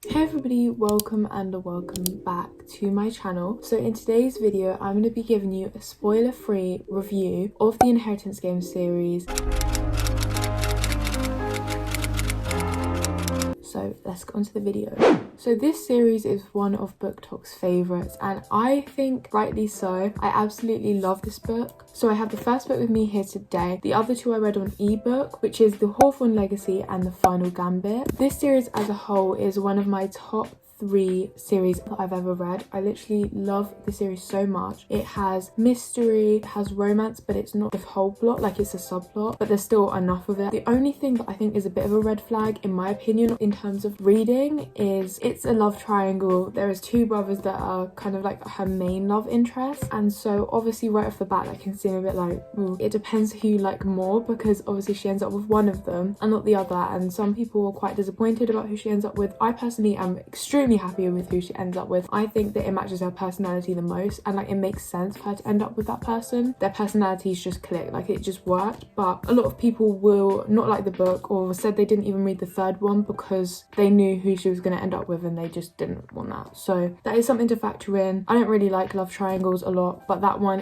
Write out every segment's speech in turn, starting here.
Hey everybody, welcome back to my channel. So in today's video I'm going to be giving you a spoiler-free review of the Inheritance Games series. So let's get on to the video. So this series is one of BookTok's favourites, and I think rightly so. I absolutely love this book. So I have the first book with me here today. The other two I read on ebook, which is The Hawthorne Legacy and The Final Gambit. This series as a whole is one of my top 3 series that I've ever read. I literally love the series so much. It has mystery, it has romance, but it's not the whole plot, like it's a subplot, but there's still enough of it. The only thing that I think is a bit of a red flag in my opinion in terms of reading is it's a love triangle. There is 2 brothers that are kind of like her main love interest, and so obviously right off the bat that can seem a bit like, it depends who you like more, because obviously she ends up with one of them and not the other, and some people are quite disappointed about who she ends up with. I personally am extremely happy with who she ends up with. I think that it matches her personality the most, and like it makes sense for her to end up with that person. Their personalities just click, like it just worked. But a lot of people will not like the book, or said they didn't even read the 3rd one because they knew who she was going to end up with and they just didn't want that. So that is something to factor in. I don't really like love triangles a lot, but that one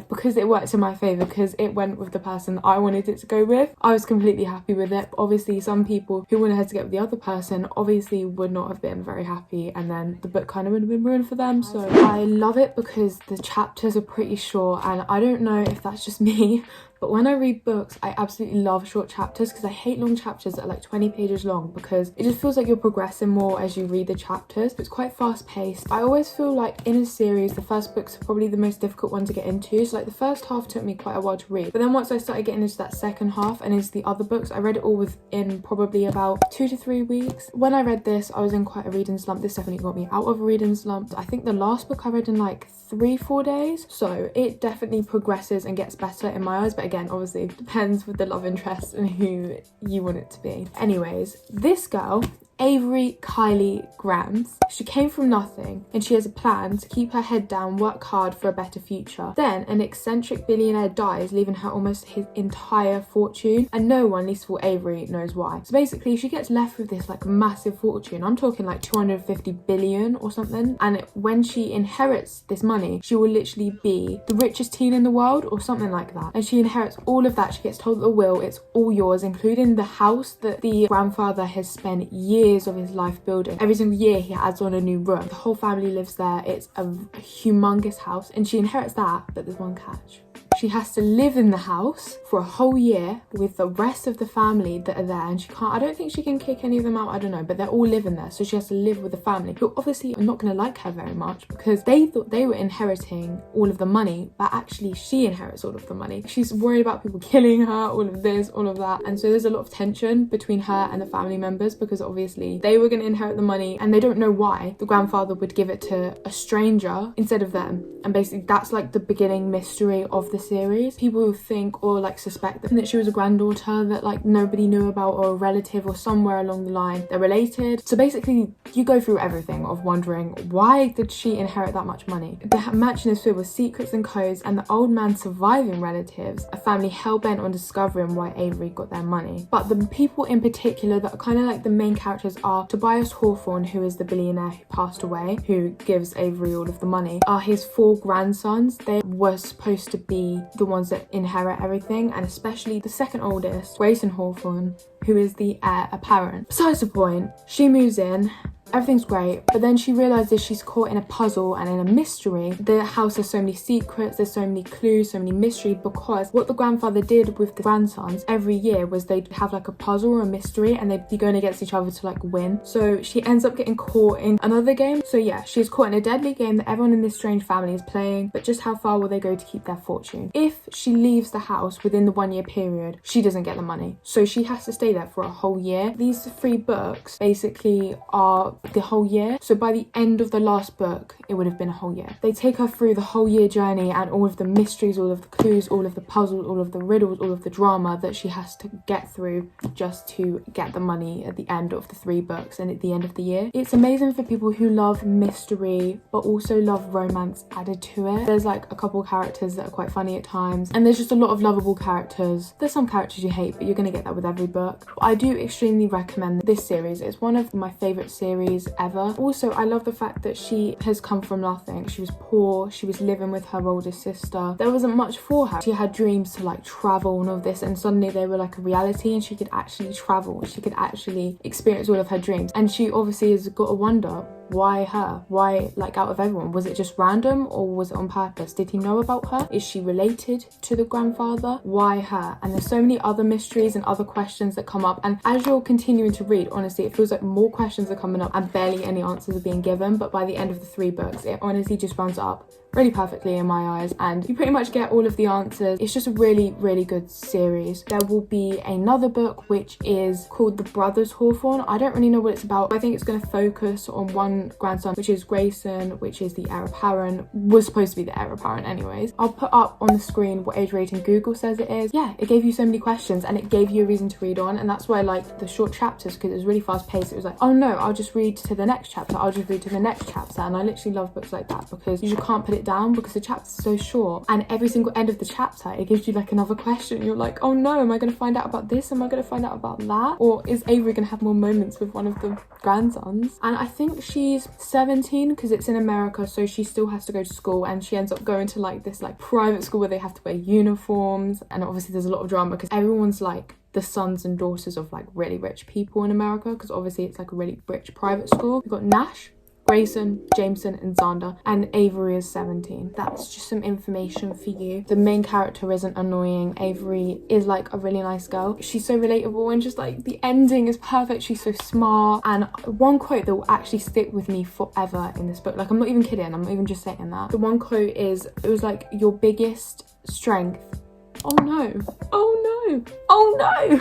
because it works in my favor, because it went with the person I wanted it to go with, I was completely happy with it. But obviously some people who wanted her to get with the other person obviously would not have been very happy, and then the book kind of would have been ruined for them. So I love it because the chapters are pretty short, and I don't know if that's just me, but when I read books, I absolutely love short chapters, because I hate long chapters that are like 20 pages long, because it just feels like you're progressing more as you read the chapters. It's quite fast paced. I always feel like in a series, the first book's probably the most difficult one to get into. So like the first half took me quite a while to read. But then once I started getting into that second half and into the other books, I read it all within probably about 2 to 3 weeks. When I read this, I was in quite a reading slump. This definitely got me out of a reading slump. I think the last book I read in like 3-4 days. So it definitely progresses and gets better in my eyes. But again, obviously it depends with the love interest and who you want it to be. Anyways, this girl, Avery Kylie Grams, she came from nothing, and she has a plan to keep her head down, work hard for a better future. Then an eccentric billionaire dies, leaving her almost his entire fortune, and no one, least of all Avery, knows why. So basically she gets left with this like massive fortune. I'm talking like 250 billion or something, and when she inherits this money, she will literally be the richest teen in the world or something like that. And she inherits all of that. She gets told the will, it's all yours, including the house that the grandfather has spent years of his life building. Every single year he adds on a new room. The whole family lives there. It's a humongous house, and she inherits that, but there's one catch. She has to live in the house for a whole year with the rest of the family that are there, and she can't, I don't think she can kick any of them out, I don't know, but they're all living there. So she has to live with the family, who obviously are not going to like her very much, because they thought they were inheriting all of the money, but actually she inherits all of the money. She's worried about people killing her, all of this, all of that, and so there's a lot of tension between her and the family members, because obviously they were going to inherit the money and they don't know why the grandfather would give it to a stranger instead of them. And basically that's like the beginning mystery of the series. People think or like suspect that she was a granddaughter that like nobody knew about, or a relative, or somewhere along the line they're related. So basically you go through everything of wondering, why did she inherit that much money? The mansion is filled with secrets and codes, and the old man's surviving relatives, a family hell-bent on discovering why Avery got their money. But the people in particular that are kind of like the main characters are Tobias Hawthorne, who is the billionaire who passed away, who gives Avery all of the money, are his 4 grandsons. They were supposed to be the ones that inherit everything, and especially the second oldest, Grayson Hawthorne, who is the heir apparent. Besides the point, she moves in. Everything's great, but then she realizes she's caught in a puzzle and in a mystery. The house has so many secrets, there's so many clues, so many mysteries, because what the grandfather did with the grandsons every year was they'd have like a puzzle or a mystery, and they'd be going against each other to like win. So she ends up getting caught in another game. So yeah, she's caught in a deadly game that everyone in this strange family is playing, but just how far will they go to keep their fortune? If she leaves the house within the 1 year period, she doesn't get the money, so she has to stay there for a whole year. These 3 books basically are the whole year, so by the end of the last book it would have been a whole year. They take her through the whole year journey, and all of the mysteries, all of the clues, all of the puzzles, all of the riddles, all of the drama that she has to get through just to get the money at the end of the 3 books and at the end of the year. It's amazing for people who love mystery but also love romance added to it. There's like a couple characters that are quite funny at times, and there's just a lot of lovable characters. There's some characters you hate, but you're gonna get that with every book. I do extremely recommend this series. It's one of my favorite series series ever. Also, I love the fact that she has come from nothing. She was poor, she was living with her older sister. There wasn't much for her. She had dreams to like travel and all of this, and suddenly they were like a reality, and she could actually travel. She could actually experience all of her dreams. And she obviously has got to wonder, why her? Why, like, out of everyone? Was it just random, or was it on purpose? Did he know about her? Is she related to the grandfather? Why her? And there's so many other mysteries and other questions that come up, and as you're continuing to read, honestly, it feels like more questions are coming up and barely any answers are being given. But by the end of the 3 books, it honestly just rounds up really perfectly in my eyes, and you pretty much get all of the answers. It's just a really, really good series. There will be another book which is called The Brothers Hawthorne. I don't really know what it's about. I think it's going to focus on one grandson, which is Grayson, which is the heir apparent, was supposed to be the heir apparent anyways. I'll put up on the screen what age rating Google says it is. Yeah, it gave you so many questions and it gave you a reason to read on, and that's why I liked the short chapters, because it was really fast paced. It was like, oh no, I'll just read to the next chapter, I'll just read to the next chapter. And I literally love books like that, because you just can't put it down because the chapter's so short, and every single end of the chapter it gives you like another question. You're like, oh no, am I going to find out about this? Am I going to find out about that? Or is Avery going to have more moments with one of the grandsons? And I think she's 17 because it's in America, so she still has to go to school, and she ends up going to like this like private school where they have to wear uniforms, and obviously there's a lot of drama because everyone's like the sons and daughters of like really rich people in America, because obviously it's like a really rich private school. We've got Nash, Grayson, Jameson and Xander, and Avery is 17. That's just some information for you. The main character isn't annoying. Avery is like a really nice girl. She's so relatable, and just like the ending is perfect. She's so smart. And one quote that will actually stick with me forever in this book, like I'm not even kidding, I'm not even just saying that. The one quote is, it was like, your biggest strength, oh no, oh no, oh no,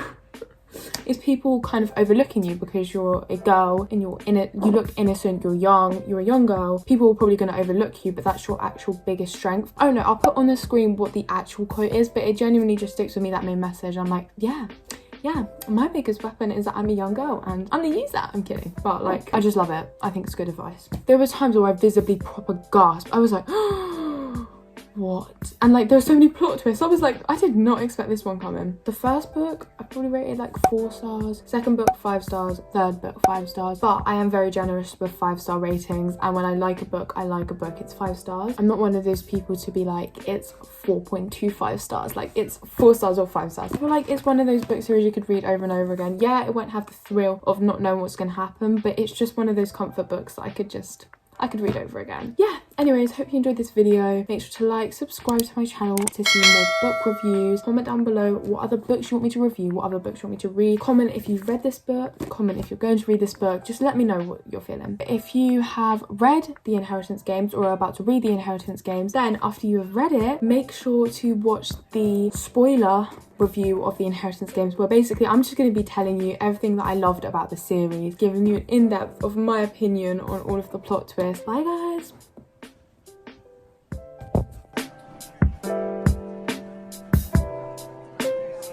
is people kind of overlooking you because you're a girl and you look innocent, you're young, you're a young girl. People are probably going to overlook you, but that's your actual biggest strength. Oh no, I'll put on the screen what the actual quote is, but it genuinely just sticks with me, that main message. I'm like, yeah, my biggest weapon is that I'm a young girl and I'm gonna use that. I'm kidding, but like, I just love it. I think it's good advice. There were times where I visibly proper gasped. I was like, what? And like, there were so many plot twists. I was like, I did not expect this one coming. The first book I probably rated like 4 stars, second book 5 stars, third book 5 stars, but I am very generous with 5-star ratings, and when I like a book, I like a book. It's 5 stars. I'm not one of those people to be like, it's 4.25 stars, like it's 4 stars or 5 stars. I feel like it's one of those book series you could read over and over again. Yeah, it won't have the thrill of not knowing what's gonna happen, but it's just one of those comfort books that I could read over again. Yeah, anyways, hope you enjoyed this video. Make sure to like, subscribe to my channel to see more book reviews. Comment down below what other books you want me to review, what other books you want me to read. Comment if you've read this book, comment if you're going to read this book. Just let me know what you're feeling. If you have read The Inheritance Games or are about to read The Inheritance Games, then after you have read it, make sure to watch the spoiler review of The Inheritance Games, where basically I'm just going to be telling you everything that I loved about the series, giving you an in-depth of my opinion on all of the plot twists. Bye guys.